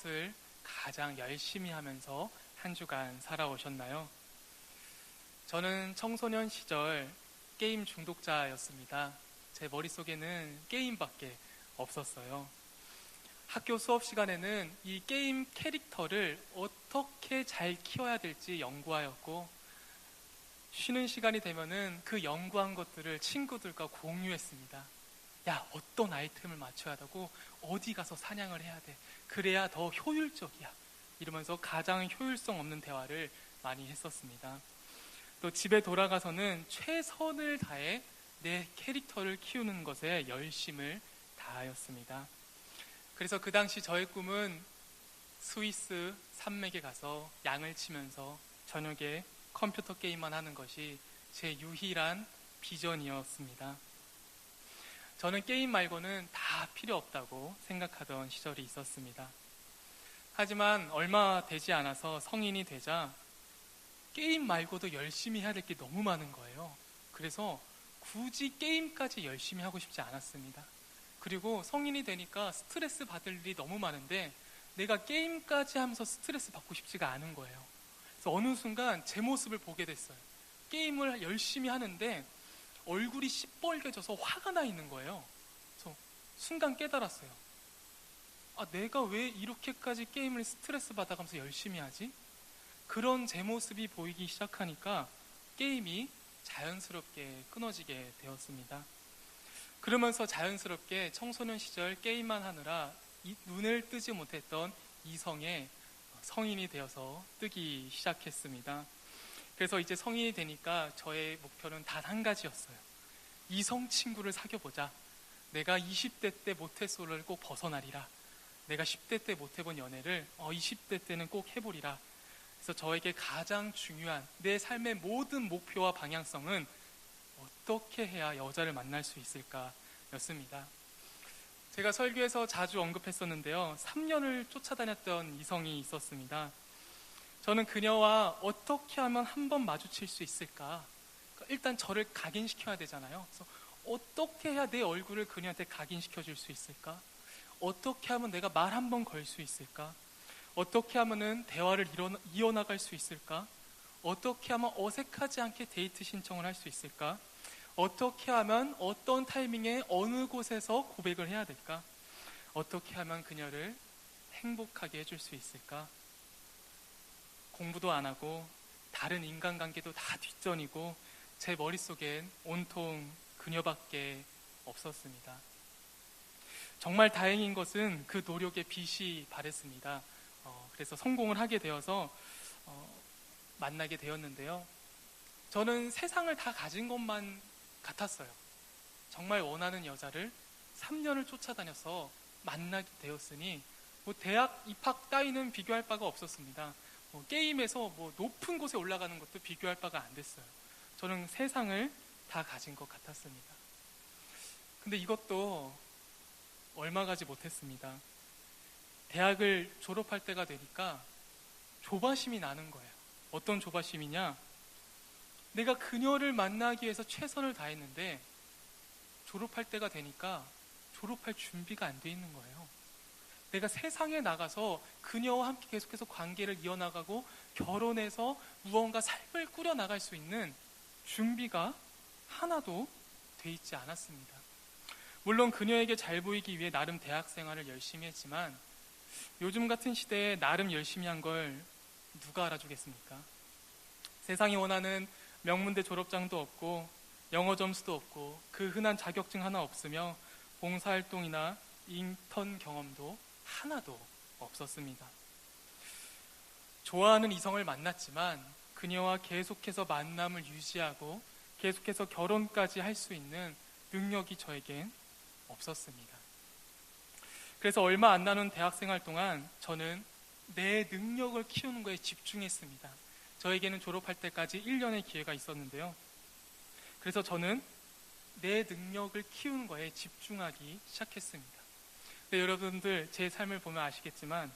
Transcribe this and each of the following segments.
무엇을 가장 열심히 하면서 한 주간 살아오셨나요? 저는 청소년 시절 게임 중독자였습니다. 제 머릿속에는 게임밖에 없었어요. 학교 수업 시간에는 이 게임 캐릭터를 어떻게 잘 키워야 될지 연구하였고, 쉬는 시간이 되면은 그 연구한 것들을 친구들과 공유했습니다. 야, 어떤 아이템을 맞춰야 하고 어디 가서 사냥을 해야 돼. 그래야 더 효율적이야. 이러면서 가장 효율성 없는 대화를 많이 했었습니다. 또 집에 돌아가서는 최선을 다해 내 캐릭터를 키우는 것에 열심을 다하였습니다. 그래서 그 당시 저의 꿈은 스위스 산맥에 가서 양을 치면서 저녁에 컴퓨터 게임만 하는 것이 제 유일한 비전이었습니다. 저는 게임 말고는 다 필요 없다고 생각하던 시절이 있었습니다. 하지만 얼마 되지 않아서 성인이 되자 게임 말고도 열심히 해야 될 게 너무 많은 거예요. 그래서 굳이 게임까지 열심히 하고 싶지 않았습니다. 그리고 성인이 되니까 스트레스 받을 일이 너무 많은데 내가 게임까지 하면서 스트레스 받고 싶지가 않은 거예요. 그래서 어느 순간 제 모습을 보게 됐어요. 게임을 열심히 하는데 얼굴이 시뻘개져서 화가 나 있는 거예요. 그래서 순간 깨달았어요. 아, 내가 왜 이렇게까지 게임을 스트레스 받아가면서 열심히 하지? 그런 제 모습이 보이기 시작하니까 게임이 자연스럽게 끊어지게 되었습니다. 그러면서 자연스럽게 청소년 시절 게임만 하느라 눈을 뜨지 못했던 이성에 성인이 되어서 뜨기 시작했습니다. 그래서 이제 성인이 되니까 저의 목표는 단 한 가지였어요. 이성 친구를 사귀어보자. 내가 20대 때 모태솔로를 꼭 벗어나리라. 내가 10대 때 못해본 연애를 20대 때는 꼭 해보리라. 그래서 저에게 가장 중요한 내 삶의 모든 목표와 방향성은 어떻게 해야 여자를 만날 수 있을까 였습니다. 제가 설교에서 자주 언급했었는데요. 3년을 쫓아다녔던 이성이 있었습니다. 저는 그녀와 어떻게 하면 한 번 마주칠 수 있을까? 일단 저를 각인시켜야 되잖아요. 그래서 어떻게 해야 내 얼굴을 그녀한테 각인시켜 줄 수 있을까? 어떻게 하면 내가 말 한 번 걸 수 있을까? 어떻게 하면은 대화를 이어나갈 수 있을까? 어떻게 하면 어색하지 않게 데이트 신청을 할 수 있을까? 어떻게 하면 어떤 타이밍에 어느 곳에서 고백을 해야 될까? 어떻게 하면 그녀를 행복하게 해줄 수 있을까? 공부도 안 하고 다른 인간관계도 다 뒷전이고 제 머릿속엔 온통 그녀밖에 없었습니다. 정말 다행인 것은 그 노력에 빛이 발했습니다. 그래서 성공을 하게 되어서 만나게 되었는데요. 저는 세상을 다 가진 것만 같았어요. 정말 원하는 여자를 3년을 쫓아다녀서 만나게 되었으니 대학 입학 따위는 비교할 바가 없었습니다. 게임에서 높은 곳에 올라가는 것도 비교할 바가 안 됐어요. 저는 세상을 다 가진 것 같았습니다. 근데 이것도 얼마 가지 못했습니다. 대학을 졸업할 때가 되니까 조바심이 나는 거예요. 어떤 조바심이냐? 내가 그녀를 만나기 위해서 최선을 다했는데 졸업할 때가 되니까 졸업할 준비가 안 돼 있는 거예요. 내가 세상에 나가서 그녀와 함께 계속해서 관계를 이어나가고 결혼해서 무언가 삶을 꾸려나갈 수 있는 준비가 하나도 돼 있지 않았습니다. 물론 그녀에게 잘 보이기 위해 나름 대학 생활을 열심히 했지만 요즘 같은 시대에 나름 열심히 한 걸 누가 알아주겠습니까? 세상이 원하는 명문대 졸업장도 없고 영어 점수도 없고 그 흔한 자격증 하나 없으며 봉사활동이나 인턴 경험도 하나도 없었습니다. 좋아하는 이성을 만났지만 그녀와 계속해서 만남을 유지하고 계속해서 결혼까지 할 수 있는 능력이 저에겐 없었습니다. 그래서 얼마 안 나눈 대학생활 동안 저는 내 능력을 키우는 거에 집중했습니다. 저에게는 졸업할 때까지 1년의 기회가 있었는데요. 그래서 저는 내 능력을 키우는 거에 집중하기 시작했습니다. 근데 여러분들 제 삶을 보면 아시겠지만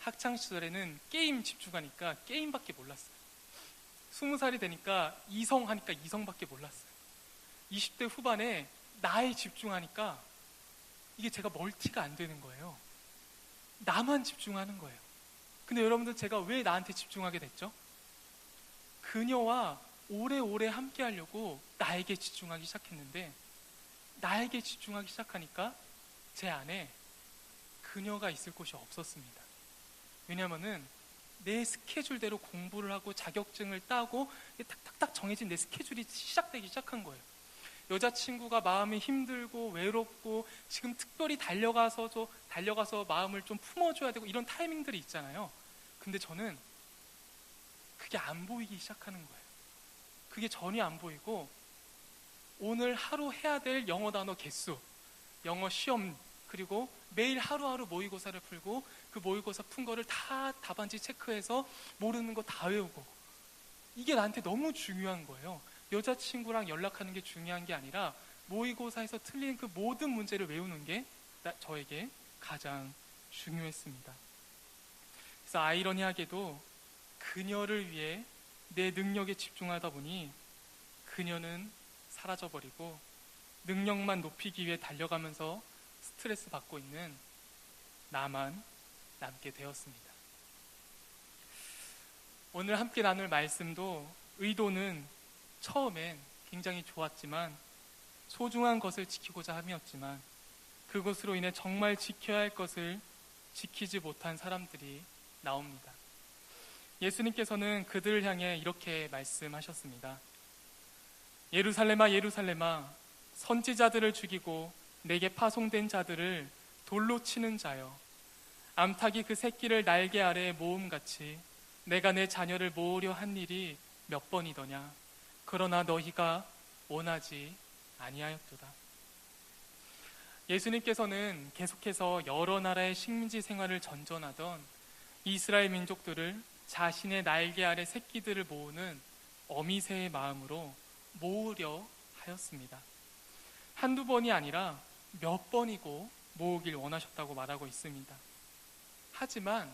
학창시절에는 게임 집중하니까 게임밖에 몰랐어요. 20살이 되니까 이성하니까 이성밖에 몰랐어요. 20대 후반에 나에 집중하니까 이게 제가 멀티가 안 되는 거예요. 나만 집중하는 거예요. 근데 여러분들, 제가 왜 나한테 집중하게 됐죠? 그녀와 오래오래 함께 하려고 나에게 집중하기 시작했는데, 나에게 집중하기 시작하니까 제 안에 그녀가 있을 곳이 없었습니다. 왜냐하면은 내 스케줄대로 공부를 하고 자격증을 따고 탁탁탁 정해진 내 스케줄이 시작되기 시작한 거예요. 여자친구가 마음이 힘들고 외롭고 지금 특별히 달려가서 마음을 좀 품어줘야 되고 이런 타이밍들이 있잖아요. 근데 저는 그게 안 보이기 시작하는 거예요. 그게 전혀 안 보이고, 오늘 하루 해야 될 영어 단어 개수, 영어 시험, 그리고 매일 하루하루 모의고사를 풀고 그 모의고사 푼 거를 다 답안지 체크해서 모르는 거 다 외우고, 이게 나한테 너무 중요한 거예요. 여자친구랑 연락하는 게 중요한 게 아니라 모의고사에서 틀린 그 모든 문제를 외우는 게 저에게 가장 중요했습니다. 그래서 아이러니하게도 그녀를 위해 내 능력에 집중하다 보니 그녀는 사라져버리고 능력만 높이기 위해 달려가면서 스트레스 받고 있는 나만 남게 되었습니다. 오늘 함께 나눌 말씀도 의도는 처음엔 굉장히 좋았지만, 소중한 것을 지키고자 함이었지만, 그것으로 인해 정말 지켜야 할 것을 지키지 못한 사람들이 나옵니다. 예수님께서는 그들을 향해 이렇게 말씀하셨습니다. 예루살렘아, 예루살렘아, 선지자들을 죽이고 내게 파송된 자들을 돌로 치는 자여, 암탉이 그 새끼를 날개 아래에 모음같이 내가 내 자녀를 모으려 한 일이 몇 번이더냐. 그러나 너희가 원하지 아니하였도다. 예수님께서는 계속해서 여러 나라의 식민지 생활을 전전하던 이스라엘 민족들을 자신의 날개 아래 새끼들을 모으는 어미새의 마음으로 모으려 하였습니다. 한두 번이 아니라 몇 번이고 모으길 원하셨다고 말하고 있습니다. 하지만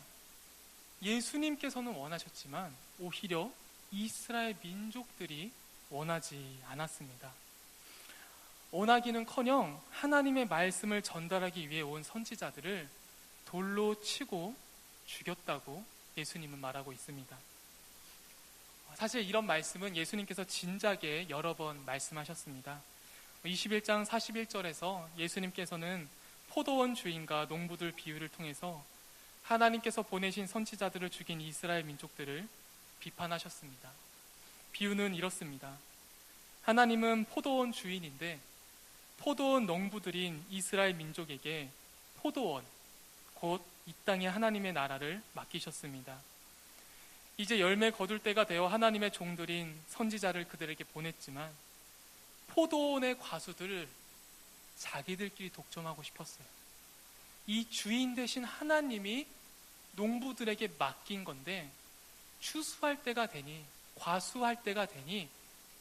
예수님께서는 원하셨지만 오히려 이스라엘 민족들이 원하지 않았습니다. 원하기는커녕 하나님의 말씀을 전달하기 위해 온 선지자들을 돌로 치고 죽였다고 예수님은 말하고 있습니다. 사실 이런 말씀은 예수님께서 진작에 여러 번 말씀하셨습니다. 21장 41절에서 예수님께서는 포도원 주인과 농부들 비유를 통해서 하나님께서 보내신 선지자들을 죽인 이스라엘 민족들을 비판하셨습니다. 비유는 이렇습니다. 하나님은 포도원 주인인데 포도원 농부들인 이스라엘 민족에게 포도원, 곧 이 땅의 하나님의 나라를 맡기셨습니다. 이제 열매 거둘 때가 되어 하나님의 종들인 선지자를 그들에게 보냈지만 포도원의 과수들을 자기들끼리 독점하고 싶었어요. 이 주인 되신 하나님이 농부들에게 맡긴 건데 추수할 때가 되니, 과수할 때가 되니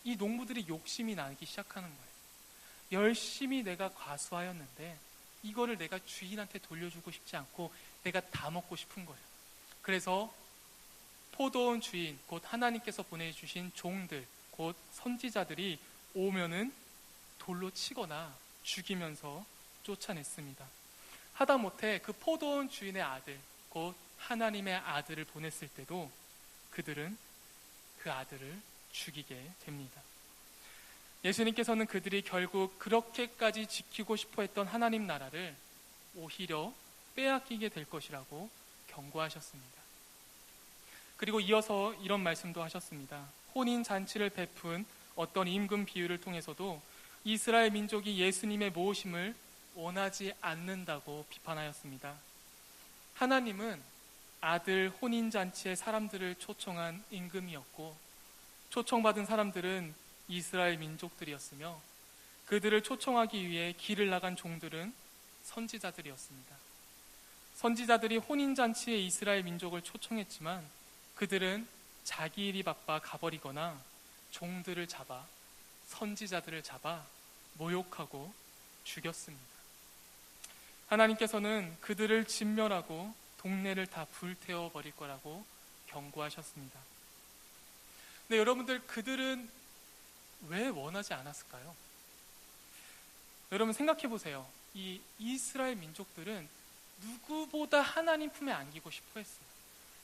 이 농부들이 욕심이 나기 시작하는 거예요. 열심히 내가 과수하였는데 이거를 내가 주인한테 돌려주고 싶지 않고 내가 다 먹고 싶은 거예요. 그래서 포도원 주인, 곧 하나님께서 보내주신 종들, 곧 선지자들이 오면은 돌로 치거나 죽이면서 쫓아냈습니다. 하다못해 그 포도원 주인의 아들, 곧 하나님의 아들을 보냈을 때도 그들은 그 아들을 죽이게 됩니다. 예수님께서는 그들이 결국 그렇게까지 지키고 싶어 했던 하나님 나라를 오히려 빼앗기게 될 것이라고 경고하셨습니다. 그리고 이어서 이런 말씀도 하셨습니다. 혼인잔치를 베푼 어떤 임금 비유를 통해서도 이스라엘 민족이 예수님의 모심을 원하지 않는다고 비판하였습니다. 하나님은 아들 혼인잔치에 사람들을 초청한 임금이었고 초청받은 사람들은 이스라엘 민족들이었으며 그들을 초청하기 위해 길을 나간 종들은 선지자들이었습니다. 선지자들이 혼인잔치에 이스라엘 민족을 초청했지만 그들은 자기 일이 바빠 가버리거나 종들을 잡아, 선지자들을 잡아 모욕하고 죽였습니다. 하나님께서는 그들을 진멸하고 동네를 다 불태워 버릴 거라고 경고하셨습니다. 근데 여러분들, 그들은 왜 원하지 않았을까요? 여러분 생각해 보세요. 이 이스라엘 민족들은 누구보다 하나님 품에 안기고 싶어 했어요.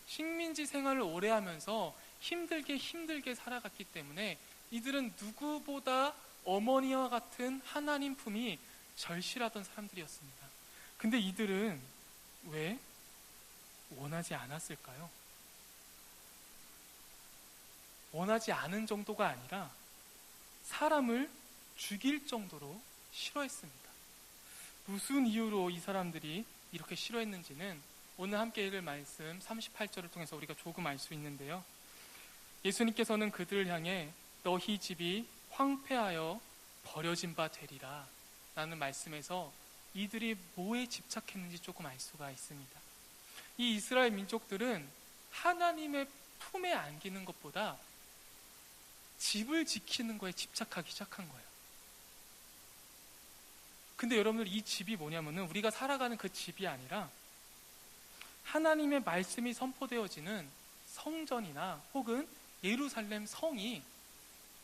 식민지 생활을 오래 하면서 힘들게 살아갔기 때문에 이들은 누구보다 어머니와 같은 하나님 품이 절실하던 사람들이었습니다. 근데 이들은 왜 원하지 않았을까요? 원하지 않은 정도가 아니라 사람을 죽일 정도로 싫어했습니다. 무슨 이유로 이 사람들이 이렇게 싫어했는지는 오늘 함께 읽을 말씀 38절을 통해서 우리가 조금 알 수 있는데요. 예수님께서는 그들을 향해 너희 집이 황폐하여 버려진 바 되리라 라는 말씀에서 이들이 뭐에 집착했는지 조금 알 수가 있습니다. 이 이스라엘 민족들은 하나님의 품에 안기는 것보다 집을 지키는 거에 집착하기 시작한 거예요. 근데 여러분들, 이 집이 뭐냐면은 우리가 살아가는 그 집이 아니라 하나님의 말씀이 선포되어지는 성전이나 혹은 예루살렘 성이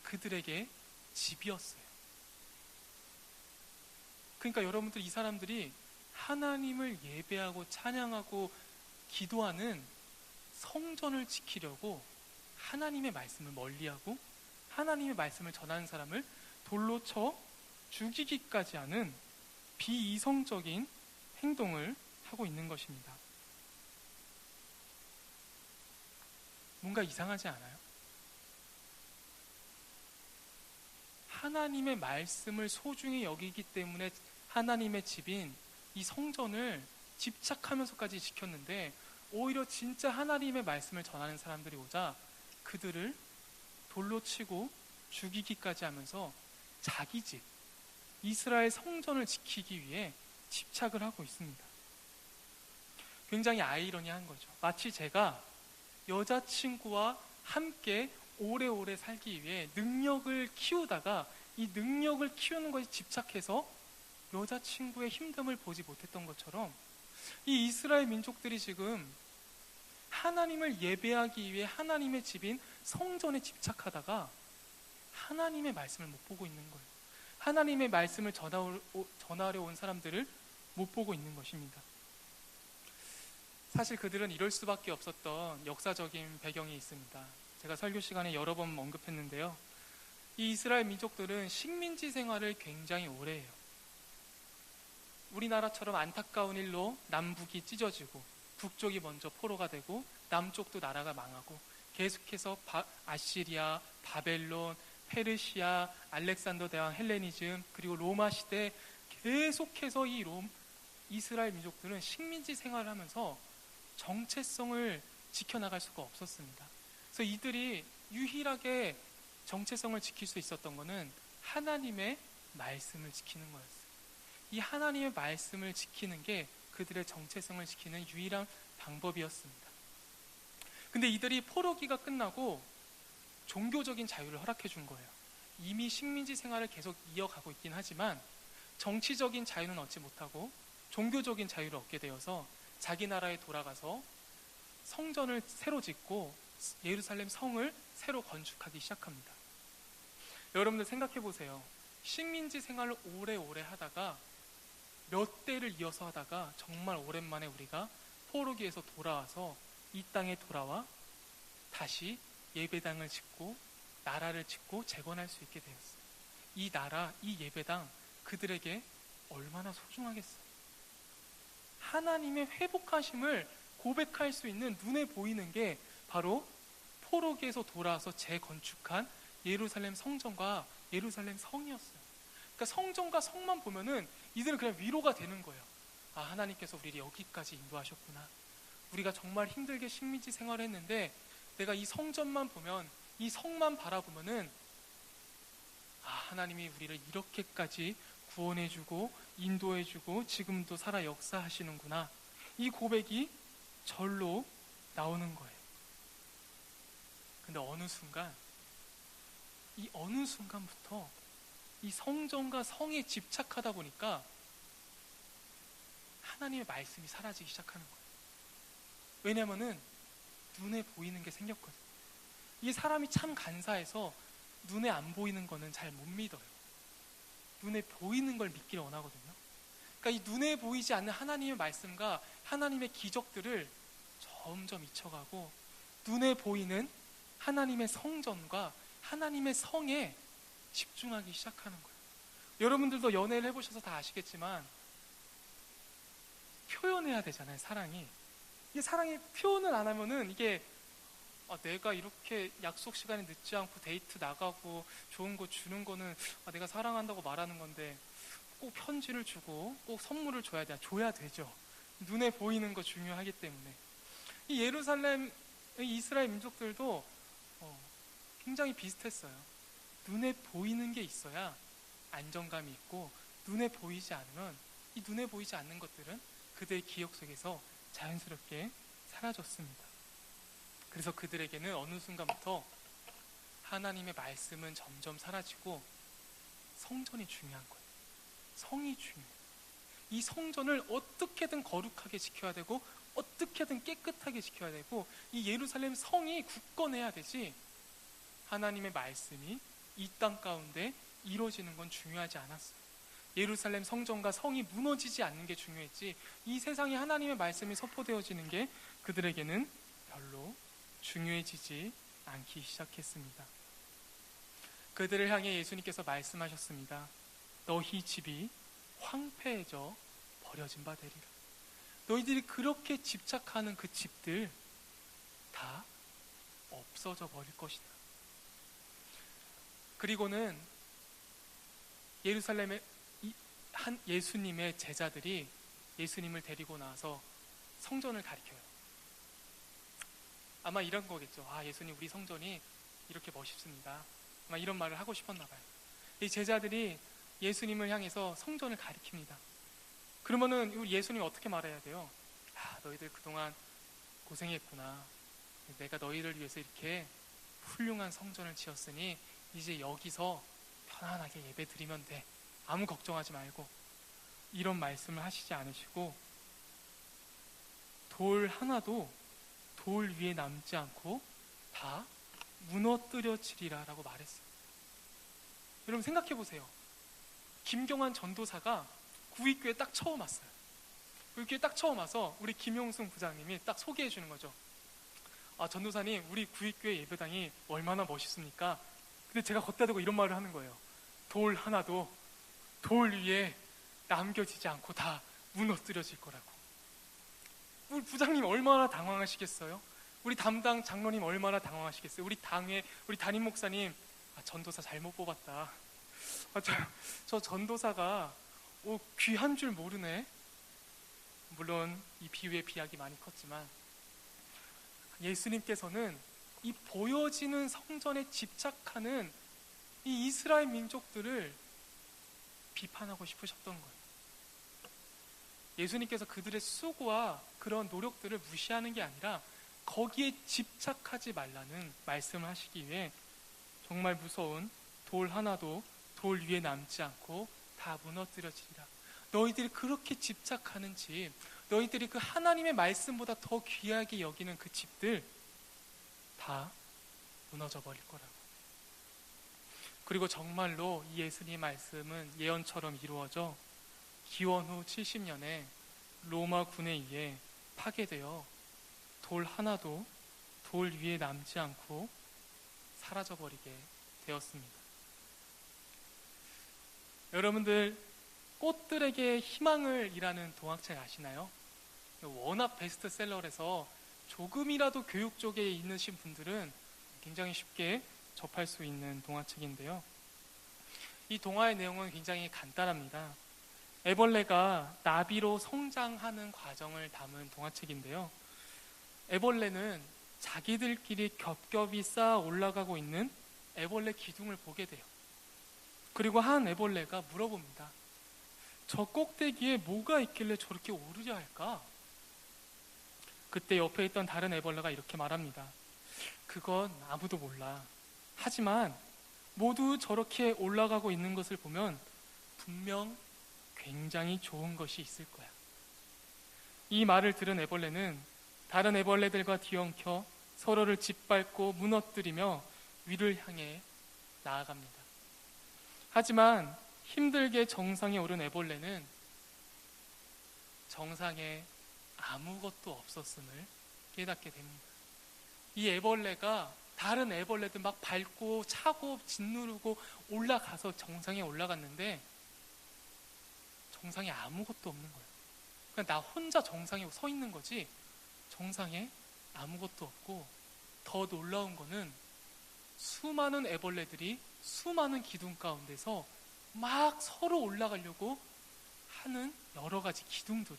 그들에게 집이었어요. 그러니까 여러분들, 이 사람들이 하나님을 예배하고 찬양하고 기도하는 성전을 지키려고 하나님의 말씀을 멀리하고 하나님의 말씀을 전하는 사람을 돌로 쳐 죽이기까지 하는 비이성적인 행동을 하고 있는 것입니다. 뭔가 이상하지 않아요? 하나님의 말씀을 소중히 여기기 때문에 하나님의 집인 이 성전을 집착하면서까지 지켰는데, 오히려 진짜 하나님의 말씀을 전하는 사람들이 오자 그들을 돌로 치고 죽이기까지 하면서 자기 집, 이스라엘 성전을 지키기 위해 집착을 하고 있습니다. 굉장히 아이러니한 거죠. 마치 제가 여자친구와 함께 오래오래 살기 위해 능력을 키우다가 이 능력을 키우는 것에 집착해서 여자친구의 힘듦을 보지 못했던 것처럼, 이 이스라엘 민족들이 지금 하나님을 예배하기 위해 하나님의 집인 성전에 집착하다가 하나님의 말씀을 못 보고 있는 거예요. 하나님의 말씀을 전하려 온 사람들을 못 보고 있는 것입니다. 사실 그들은 이럴 수밖에 없었던 역사적인 배경이 있습니다. 제가 설교 시간에 여러 번 언급했는데요. 이 이스라엘 민족들은 식민지 생활을 굉장히 오래 해요. 우리나라처럼 안타까운 일로 남북이 찢어지고 북쪽이 먼저 포로가 되고 남쪽도 나라가 망하고 계속해서 아시리아, 바벨론, 페르시아, 알렉산더 대왕, 헬레니즘, 그리고 로마 시대 계속해서 이스라엘 민족들은 식민지 생활을 하면서 정체성을 지켜나갈 수가 없었습니다. 그래서 이들이 유일하게 정체성을 지킬 수 있었던 것은 하나님의 말씀을 지키는 거였어요. 이 하나님의 말씀을 지키는 게 그들의 정체성을 지키는 유일한 방법이었습니다. 근데 이들이 포로기가 끝나고 종교적인 자유를 허락해 준 거예요. 이미 식민지 생활을 계속 이어가고 있긴 하지만 정치적인 자유는 얻지 못하고 종교적인 자유를 얻게 되어서 자기 나라에 돌아가서 성전을 새로 짓고 예루살렘 성을 새로 건축하기 시작합니다. 여러분들 생각해 보세요. 식민지 생활을 오래오래 하다가 몇 대를 이어서 하다가 정말 오랜만에 우리가 포로기에서 돌아와서 이 땅에 돌아와 다시 예배당을 짓고 나라를 짓고 재건할 수 있게 되었어요. 이 나라, 이 예배당, 그들에게 얼마나 소중하겠어요. 하나님의 회복하심을 고백할 수 있는 눈에 보이는 게 바로 포로기에서 돌아와서 재건축한 예루살렘 성전과 예루살렘 성이었어요. 그러니까 성전과 성만 보면은 이들은 그냥 위로가 되는 거예요. 아, 하나님께서 우리를 여기까지 인도하셨구나. 우리가 정말 힘들게 식민지 생활을 했는데 내가 이 성전만 보면, 이 성만 바라보면은 아, 하나님이 우리를 이렇게까지 구원해주고 인도해주고 지금도 살아 역사하시는구나. 이 고백이 절로 나오는 거예요. 근데 어느 순간부터 이 성전과 성에 집착하다 보니까 하나님의 말씀이 사라지기 시작하는 거예요. 왜냐면은 눈에 보이는 게 생겼거든요. 이 사람이 참 간사해서 눈에 안 보이는 거는 잘 못 믿어요. 눈에 보이는 걸 믿기를 원하거든요. 그러니까 이 눈에 보이지 않는 하나님의 말씀과 하나님의 기적들을 점점 잊혀가고 눈에 보이는 하나님의 성전과 하나님의 성에 집중하기 시작하는 거예요. 여러분들도 연애를 해보셔서 다 아시겠지만 표현해야 되잖아요, 사랑이. 이게 사랑이 표현을 안 하면은 이게 내가 이렇게 약속 시간에 늦지 않고 데이트 나가고 좋은 거 주는 거는 내가 사랑한다고 말하는 건데 꼭 편지를 주고 꼭 선물을 줘야 되죠. 눈에 보이는 거 중요하기 때문에. 이 예루살렘, 이스라엘 민족들도 굉장히 비슷했어요. 눈에 보이는 게 있어야 안정감이 있고 눈에 보이지 않으면 이 눈에 보이지 않는 것들은 그들의 기억 속에서 자연스럽게 사라졌습니다. 그래서 그들에게는 어느 순간부터 하나님의 말씀은 점점 사라지고 성전이 중요한 거예요. 성이 중요해요. 이 성전을 어떻게든 거룩하게 지켜야 되고 어떻게든 깨끗하게 지켜야 되고 이 예루살렘 성이 굳건해야 되지 하나님의 말씀이 이 땅 가운데 이루어지는 건 중요하지 않았어요. 예루살렘 성전과 성이 무너지지 않는 게 중요했지 이 세상에 하나님의 말씀이 선포되어지는 게 그들에게는 별로 중요해지지 않기 시작했습니다. 그들을 향해 예수님께서 말씀하셨습니다. 너희 집이 황폐해져 버려진 바 되리라. 너희들이 그렇게 집착하는 그 집들 다 없어져 버릴 것이다. 그리고는 예루살렘의 한 예수님의 제자들이 예수님을 데리고 나와서 성전을 가리켜요. 아마 이런 거겠죠. 예수님 우리 성전이 이렇게 멋있습니다. 아마 이런 말을 하고 싶었나 봐요. 이 제자들이 예수님을 향해서 성전을 가리킵니다. 그러면은 우리 예수님 어떻게 말해야 돼요? 너희들 그동안 고생했구나. 내가 너희를 위해서 이렇게 훌륭한 성전을 지었으니 이제 여기서 편안하게 예배 드리면 돼. 아무 걱정하지 말고. 이런 말씀을 하시지 않으시고 돌 하나도 돌 위에 남지 않고 다 무너뜨려지리라 라고 말했어요. 여러분 생각해 보세요. 김경환 전도사가 구익교에 딱 처음 왔어요. 구익교에 딱 처음 와서 우리 김용승 부장님이 딱 소개해 주는 거죠. 전도사님 우리 구익교회 예배당이 얼마나 멋있습니까? 근데 제가 걷다 대고 이런 말을 하는 거예요. 돌 하나도 돌 위에 남겨지지 않고 다 무너뜨려질 거라고. 우리 부장님 얼마나 당황하시겠어요? 우리 담당 장로님 얼마나 당황하시겠어요? 우리 당회, 우리 담임 목사님 전도사 잘못 뽑았다. 저 전도사가 귀한 줄 모르네. 물론 이 비유의 비약이 많이 컸지만 예수님께서는 이 보여지는 성전에 집착하는 이 이스라엘 민족들을 비판하고 싶으셨던 거예요. 예수님께서 그들의 수고와 그런 노력들을 무시하는 게 아니라 거기에 집착하지 말라는 말씀을 하시기 위해 정말 무서운 돌 하나도 돌 위에 남지 않고 다 무너뜨려지리라. 너희들이 그렇게 집착하는 집, 너희들이 그 하나님의 말씀보다 더 귀하게 여기는 그 집들 다 무너져 버릴 거라고. 그리고 정말로 이 예수님의 말씀은 예언처럼 이루어져 기원 후 70년에 로마 군에 의해 파괴되어 돌 하나도 돌 위에 남지 않고 사라져버리게 되었습니다. 여러분들 꽃들에게 희망을 이라는 동화책 아시나요? 워낙 베스트셀러라서 조금이라도 교육 쪽에 있으신 분들은 굉장히 쉽게 접할 수 있는 동화책인데요. 이 동화의 내용은 굉장히 간단합니다. 애벌레가 나비로 성장하는 과정을 담은 동화책인데요. 애벌레는 자기들끼리 겹겹이 쌓아 올라가고 있는 애벌레 기둥을 보게 돼요. 그리고 한 애벌레가 물어봅니다. 저 꼭대기에 뭐가 있길래 저렇게 오르려 할까? 그때 옆에 있던 다른 애벌레가 이렇게 말합니다. 그건 아무도 몰라. 하지만 모두 저렇게 올라가고 있는 것을 보면 분명 굉장히 좋은 것이 있을 거야. 이 말을 들은 애벌레는 다른 애벌레들과 뒤엉켜 서로를 짓밟고 무너뜨리며 위를 향해 나아갑니다. 하지만 힘들게 정상에 오른 애벌레는 정상에 아무것도 없었음을 깨닫게 됩니다. 이 애벌레가 다른 애벌레들 막 밟고 차고 짓누르고 올라가서 정상에 올라갔는데 정상에 아무것도 없는 거예요. 그냥 나 혼자 정상에 서 있는 거지 정상에 아무것도 없고, 더 놀라운 거는 수많은 애벌레들이 수많은 기둥 가운데서 막 서로 올라가려고 하는 여러 가지 기둥들을,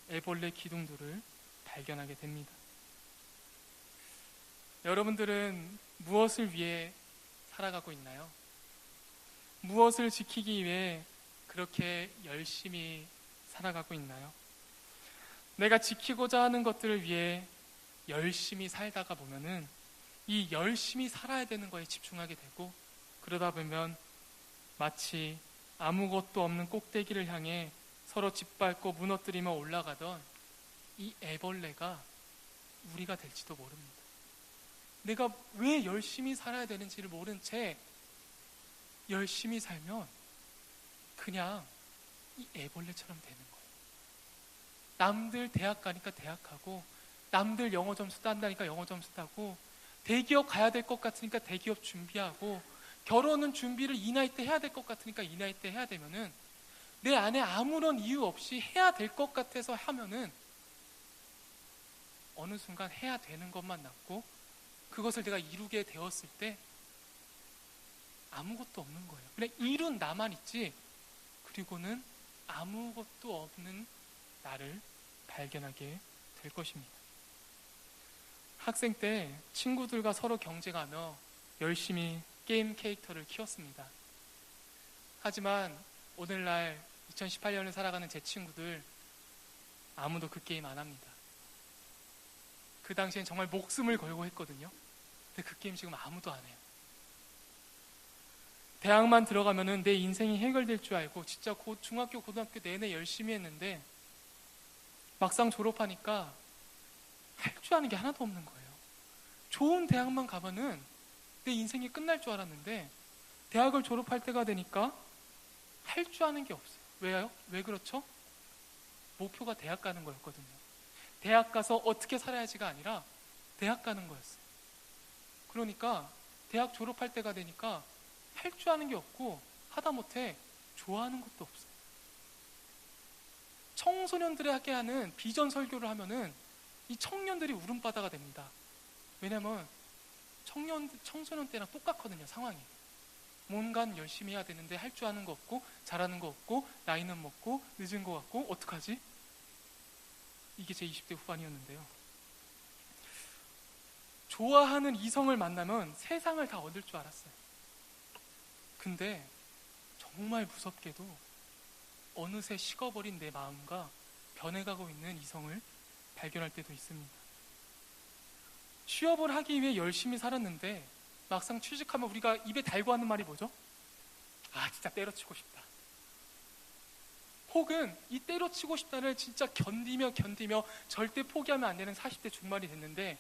애벌레 기둥들을 발견하게 됩니다. 여러분들은 무엇을 위해 살아가고 있나요? 무엇을 지키기 위해 그렇게 열심히 살아가고 있나요? 내가 지키고자 하는 것들을 위해 열심히 살다가 보면은 이 열심히 살아야 되는 거에 집중하게 되고, 그러다 보면 마치 아무것도 없는 꼭대기를 향해 서로 짓밟고 무너뜨리며 올라가던 이 애벌레가 우리가 될지도 모릅니다. 내가 왜 열심히 살아야 되는지를 모른 채 열심히 살면 그냥 이 애벌레처럼 되는 거예요. 남들 대학 가니까 대학 가고, 남들 영어 점수 딴다니까 영어 점수 따고, 대기업 가야 될 것 같으니까 대기업 준비하고, 결혼은 준비를 이 나이 때 해야 될 것 같으니까 이 나이 때 해야 되면은, 내 안에 아무런 이유 없이 해야 될 것 같아서 하면은 어느 순간 해야 되는 것만 남고, 그것을 내가 이루게 되었을 때 아무것도 없는 거예요. 그냥 이룬 나만 있지, 그리고는 아무것도 없는 나를 발견하게 될 것입니다. 학생 때 친구들과 서로 경쟁하며 열심히 게임 캐릭터를 키웠습니다. 하지만 오늘날 2018년을 살아가는 제 친구들 아무도 그 게임 안 합니다. 그 당시엔 정말 목숨을 걸고 했거든요. 근데 그 게임 지금 아무도 안 해요. 대학만 들어가면은 내 인생이 해결될 줄 알고 진짜 중학교, 고등학교 내내 열심히 했는데 막상 졸업하니까 할 줄 아는 게 하나도 없는 거예요. 좋은 대학만 가면은 내 인생이 끝날 줄 알았는데 대학을 졸업할 때가 되니까 할 줄 아는 게 없어요. 왜요? 왜 그렇죠? 목표가 대학 가는 거였거든요. 대학 가서 어떻게 살아야지가 아니라 대학 가는 거였어요. 그러니까 대학 졸업할 때가 되니까 할 줄 아는 게 없고, 하다못해 좋아하는 것도 없어요. 청소년들에게 하는 비전 설교를 하면은 이 청년들이 울음바다가 됩니다. 왜냐면 청소년 때랑 똑같거든요, 상황이. 뭔가 열심히 해야 되는데 할 줄 아는 거 없고, 잘하는 거 없고, 나이는 먹고 늦은 거 같고, 어떡하지? 이게 제 20대 후반이었는데요. 좋아하는 이성을 만나면 세상을 다 얻을 줄 알았어요. 근데 정말 무섭게도 어느새 식어버린 내 마음과 변해가고 있는 이성을 발견할 때도 있습니다. 취업을 하기 위해 열심히 살았는데 막상 취직하면 우리가 입에 달고 하는 말이 뭐죠? 아, 진짜 때려치고 싶다. 혹은 이 때려치고 싶다를 진짜 견디며 절대 포기하면 안 되는 40대 중반이 됐는데,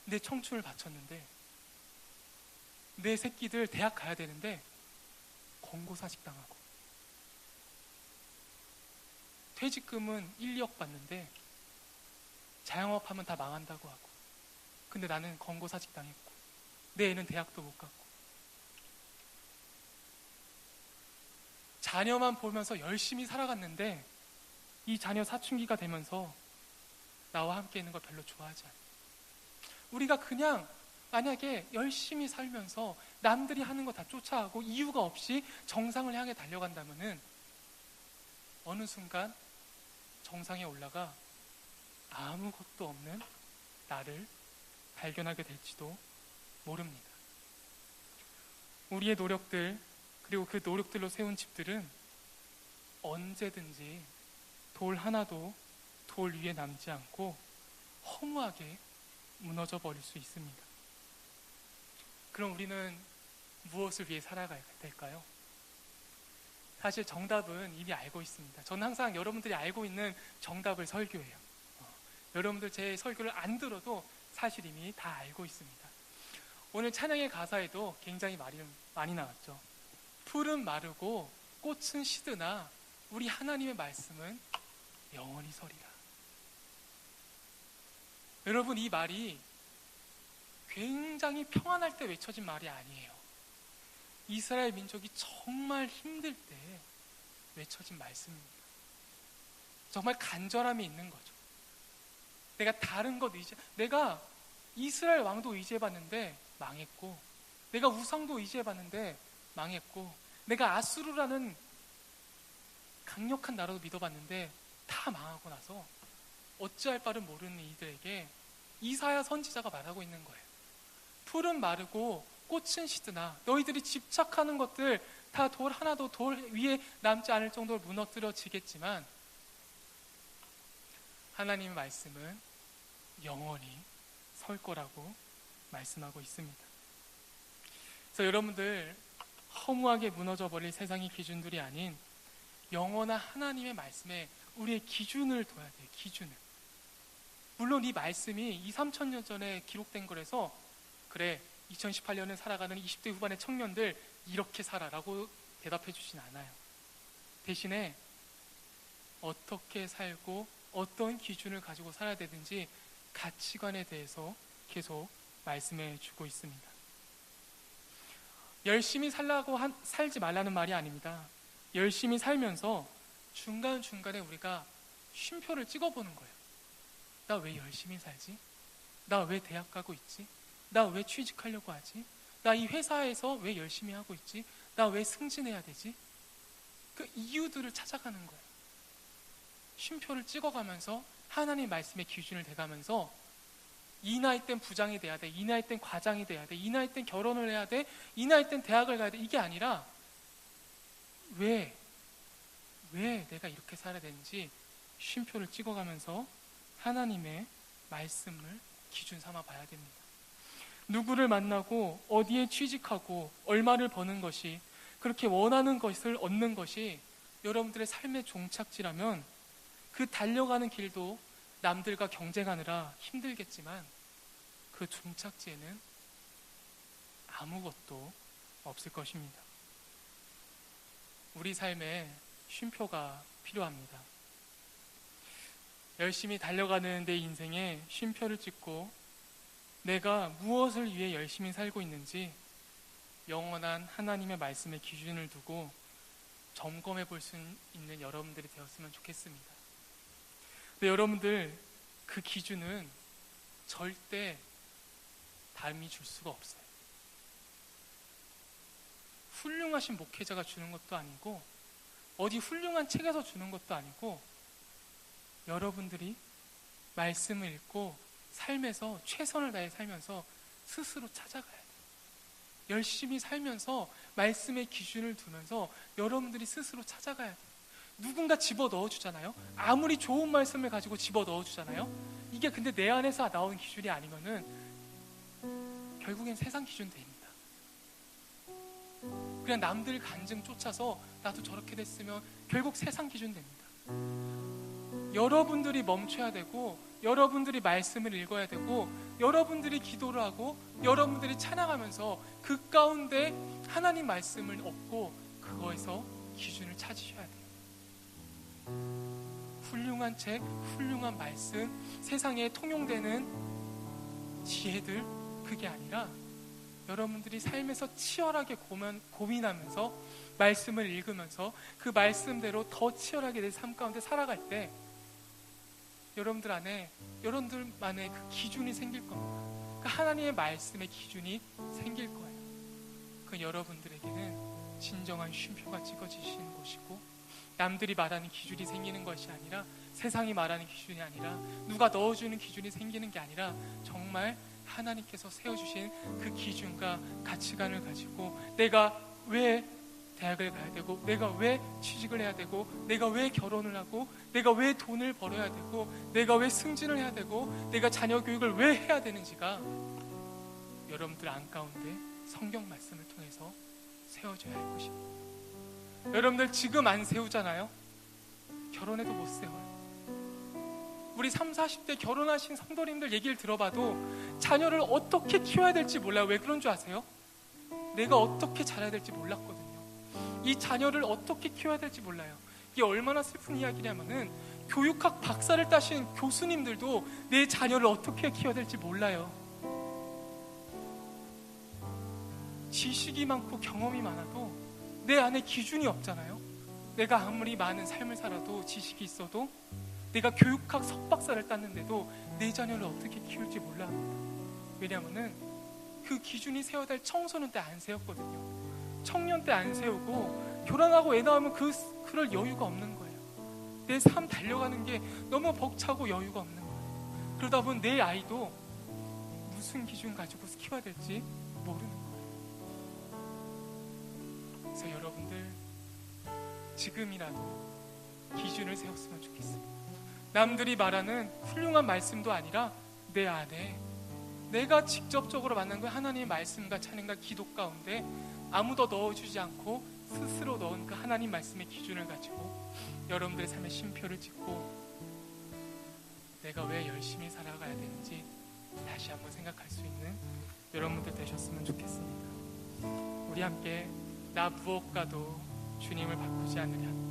내 청춘을 바쳤는데, 내 새끼들 대학 가야 되는데 권고사직 당하고, 퇴직금은 1, 2억 받는데 자영업하면 다 망한다고 하고, 근데 나는 권고사직 당했고, 내 애는 대학도 못 갔고, 자녀만 보면서 열심히 살아갔는데 이 자녀 사춘기가 되면서 나와 함께 있는 걸 별로 좋아하지 않아요. 우리가 그냥 만약에 열심히 살면서 남들이 하는 거 다 쫓아가고 이유가 없이 정상을 향해 달려간다면은 어느 순간 정상에 올라가 아무것도 없는 나를 발견하게 될지도 모릅니다. 우리의 노력들, 그리고 그 노력들로 세운 집들은 언제든지 돌 하나도 돌 위에 남지 않고 허무하게 무너져 버릴 수 있습니다. 그럼 우리는 무엇을 위해 살아가야 될까요? 사실 정답은 이미 알고 있습니다. 저는 항상 여러분들이 알고 있는 정답을 설교해요. 여러분들 제 설교를 안 들어도 사실 이미 다 알고 있습니다. 오늘 찬양의 가사에도 굉장히 많이 나왔죠. 풀은 마르고 꽃은 시드나 우리 하나님의 말씀은 영원히 서리라. 여러분, 이 말이 굉장히 평안할 때 외쳐진 말이 아니에요. 이스라엘 민족이 정말 힘들 때 외쳐진 말씀입니다. 정말 간절함이 있는 거죠. 내가 다른 것 내가 이스라엘 왕도 의지해봤는데 망했고, 내가 우상도 의지해봤는데 망했고, 내가 아수르라는 강력한 나라도 믿어봤는데 다 망하고 나서 어찌할 바를 모르는 이들에게 이사야 선지자가 말하고 있는 거예요. 풀은 마르고 꽃은 시드나 너희들이 집착하는 것들 다 돌 하나도 돌 위에 남지 않을 정도로 무너뜨려지겠지만 하나님의 말씀은 영원히 설 거라고 말씀하고 있습니다. 그래서 여러분들, 허무하게 무너져버릴 세상의 기준들이 아닌 영원한 하나님의 말씀에 우리의 기준을 둬야 돼요. 기준을. 물론 이 말씀이 2, 3천 년 전에 기록된 거라서 그래 2018년을 살아가는 20대 후반의 청년들 이렇게 살아라고 대답해 주진 않아요. 대신에 어떻게 살고 어떤 기준을 가지고 살아야 되든지 가치관에 대해서 계속 말씀해 주고 있습니다. 열심히 살지 말라는 말이 아닙니다. 열심히 살면서 중간중간에 우리가 쉼표를 찍어보는 거예요. 나 왜 열심히 살지? 나 왜 대학 가고 있지? 나 왜 취직하려고 하지? 나 이 회사에서 왜 열심히 하고 있지? 나 왜 승진해야 되지? 그 이유들을 찾아가는 거예요. 쉼표를 찍어가면서 하나님 말씀의 기준을 대가면서 이 나이 땐 부장이 돼야 돼, 이 나이 땐 과장이 돼야 돼, 이 나이 땐 결혼을 해야 돼, 이 나이 땐 대학을 가야 돼, 이게 아니라 왜 내가 이렇게 살아야 되는지 쉼표를 찍어가면서 하나님의 말씀을 기준 삼아 봐야 됩니다. 누구를 만나고 어디에 취직하고 얼마를 버는 것이, 그렇게 원하는 것을 얻는 것이 여러분들의 삶의 종착지라면 그 달려가는 길도 남들과 경쟁하느라 힘들겠지만 그 종착지에는 아무것도 없을 것입니다. 우리 삶에 쉼표가 필요합니다. 열심히 달려가는 내 인생에 쉼표를 찍고 내가 무엇을 위해 열심히 살고 있는지 영원한 하나님의 말씀의 기준을 두고 점검해 볼 수 있는 여러분들이 되었으면 좋겠습니다. 근데 여러분들, 그 기준은 절대 남이 줄 수가 없어요. 훌륭하신 목회자가 주는 것도 아니고 어디 훌륭한 책에서 주는 것도 아니고 여러분들이 말씀을 읽고 삶에서 최선을 다해 살면서 스스로 찾아가야 돼요. 열심히 살면서 말씀의 기준을 두면서 여러분들이 스스로 찾아가야 돼요. 누군가 집어 넣어주잖아요. 아무리 좋은 말씀을 가지고 집어 넣어주잖아요. 이게 근데 내 안에서 나오는 기준이 아니면은 결국엔 세상 기준 됩니다. 그냥 남들 간증 쫓아서 나도 저렇게 됐으면 결국 세상 기준 됩니다. 여러분들이 멈춰야 되고, 여러분들이 말씀을 읽어야 되고, 여러분들이 기도를 하고, 여러분들이 찬양하면서 그 가운데 하나님 말씀을 얻고 그거에서 기준을 찾으셔야 돼요. 훌륭한 책, 훌륭한 말씀, 세상에 통용되는 지혜들, 그게 아니라 여러분들이 삶에서 치열하게 고민하면서 말씀을 읽으면서 그 말씀대로 더 치열하게 내 삶 가운데 살아갈 때 여러분들 안에 여러분들만의 그 기준이 생길 겁니다. 그 하나님의 말씀의 기준이 생길 거예요. 그 여러분들에게는 진정한 쉼표가 찍어지시는 것이고, 남들이 말하는 기준이 생기는 것이 아니라, 세상이 말하는 기준이 아니라, 누가 넣어주는 기준이 생기는 게 아니라 정말 하나님께서 세워주신 그 기준과 가치관을 가지고 내가 왜 대학을 가야 되고, 내가 왜 취직을 해야 되고, 내가 왜 결혼을 하고, 내가 왜 돈을 벌어야 되고, 내가 왜 승진을 해야 되고, 내가 자녀 교육을 왜 해야 되는지가 여러분들 안 가운데 성경 말씀을 통해서 세워져야 할 것입니다. 여러분들 지금 안 세우잖아요. 결혼해도 못 세워요. 우리 30, 40대 결혼하신 성도님들 얘기를 들어봐도 자녀를 어떻게 키워야 될지 몰라요. 왜 그런 줄 아세요? 내가 어떻게 자라야 될지 몰랐거든요. 이 자녀를 어떻게 키워야 될지 몰라요. 이게 얼마나 슬픈 이야기냐면은 교육학 박사를 따신 교수님들도 내 자녀를 어떻게 키워야 될지 몰라요. 지식이 많고 경험이 많아도 내 안에 기준이 없잖아요. 내가 아무리 많은 삶을 살아도 지식이 있어도 내가 교육학 석박사를 땄는데도 내 자녀를 어떻게 키울지 몰라 합니다. 왜냐하면은 그 기준이 세워야 될 청소년 때 안 세웠거든요. 청년 때 안 세우고 결혼하고 애 낳으면 그럴 여유가 없는 거예요. 내 삶 달려가는 게 너무 벅차고 여유가 없는 거예요. 그러다 보면 내 아이도 무슨 기준 가지고 키워야 될지 모르는 거예요. 그래서 여러분들 지금이라도 기준을 세웠으면 좋겠습니다. 남들이 말하는 훌륭한 말씀도 아니라 내 안에 내가 직접적으로 만난 그 하나님의 말씀과 찬양과 기도 가운데 아무도 넣어주지 않고 스스로 넣은 그 하나님 말씀의 기준을 가지고 여러분들의 삶의 쉼표를 찍고 내가 왜 열심히 살아가야 되는지 다시 한번 생각할 수 있는 여러분들 되셨으면 좋겠습니다. 우리 함께 나 무엇과도 주님을 바꾸지 않으려